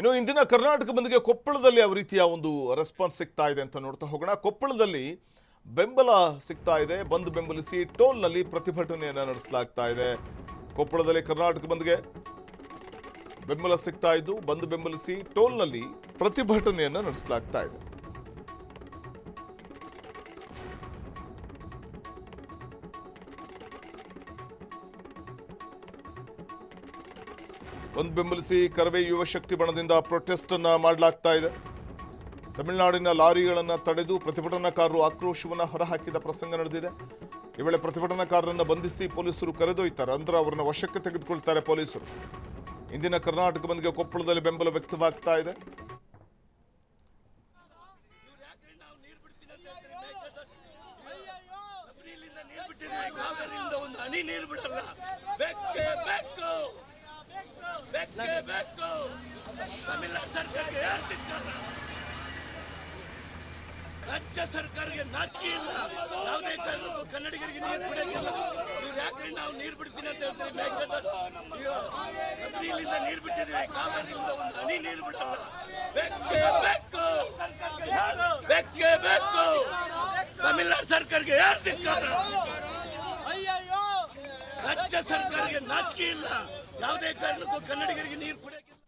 ಇನ್ನು ಇಂದಿನ ಕರ್ನಾಟಕ ಬಂದ್ಗೆ ಕೊಪ್ಪಳದಲ್ಲಿ ಯಾವ ರೀತಿಯ ಒಂದು ರೆಸ್ಪಾನ್ಸ್ ಸಿಗ್ತಾ ಇದೆ ಅಂತ ನೋಡ್ತಾ ಹೋಗೋಣ. ಕೊಪ್ಪಳದಲ್ಲಿ ಬೆಂಬಲ ಸಿಗ್ತಾ ಇದೆ. ಬಂದ್ ಬೆಂಬಲಿಸಿ ಟೋಲ್ನಲ್ಲಿ ಪ್ರತಿಭಟನೆಯನ್ನು ನಡೆಸಲಾಗ್ತಾ ಇದೆ. ಕೊಪ್ಪಳದಲ್ಲಿ ಕರ್ನಾಟಕ ಬಂದ್ಗೆ ಬೆಂಬಲ ಸಿಗ್ತಾ ಇದ್ದು ಬಂದ್ ಬೆಂಬಲಿಸಿ ಟೋಲ್ನಲ್ಲಿ ಪ್ರತಿಭಟನೆಯನ್ನು ನಡೆಸಲಾಗ್ತಾ ಇದೆ. ಬಂದ್ ಬೆಂಬಲಿಸಿ ಕರವೇ ಯುವ ಶಕ್ತಿ ಬಣದಿಂದ ಪ್ರೊಟೆಸ್ಟ್ ಅನ್ನ ಮಾಡಲಾಗ್ತಾ ಇದೆ. ತಮಿಳುನಾಡಿನ ಲಾರಿಗಳನ್ನು ತಡೆದು ಪ್ರತಿಭಟನಾಕಾರರು ಆಕ್ರೋಶವನ್ನು ಹೊರಹಾಕಿದ ಪ್ರಸಂಗ ನಡೆದಿದೆ. ಈ ವೇಳೆ ಪ್ರತಿಭಟನಾಕಾರರನ್ನು ಬಂಧಿಸಿ ಪೊಲೀಸರು ಕರೆದೊಯ್ತಾರೆ. ನಂತರ ಅವರನ್ನು ವಶಕ್ಕೆ ತೆಗೆದುಕೊಳ್ತಾರೆ ಪೊಲೀಸರು. ಇಂದಿನ ಕರ್ನಾಟಕ ಬಂದ್ಗೆ ಕೊಪ್ಪಳದಲ್ಲಿ ಬೆಂಬಲ ವ್ಯಕ್ತವಾಗ್ತಾ ಇದೆ. ರಾಜ್ಯ ಸರ್ಕಾರಕ್ಕೆ ನಾಚಿಕೆ ಇಲ್ಲ. ಯಾವುದೇ ಕಾರಣಕ್ಕೂ ಕನ್ನಡಿಗರಿಗೆ ನೀರು ಬಿಡೋದಿಲ್ಲ. ಇವ್ರು ಯಾಕ್ರಿ ನಾವು ನೀರು ಬಿಡ್ತೀನಿ ಅಂತ ಹೇಳ್ತೀರಿ? ಕಬಿನಿಯಿಂದ ನೀರು ಬಿಟ್ಟಿದ್ದೀವಿ, ಕಾವೇರಿಯಿಂದ ಒಂದು ಹನಿ ನೀರು ಬಿಡಲ್ಲ. ಬೇಕೇ ಬೇಕು, ಬೇಕೇ ಬೇಕು. ತಮಿಳುನಾಡು ಸರ್ಕಾರಕ್ಕೆ ಹೇಳ್ತಿದ್ದಾರೆ. ರಾಜ್ಯ ಸರ್ಕಾರಕ್ಕೆ ನಾಚಿಕೆ ಇಲ್ಲ. ಯಾವುದೇ ಕಾರಣಕ್ಕೂ ಕನ್ನಡಿಗರಿಗೆ ನೀರು ಬಿಡೋದಿಲ್ಲ.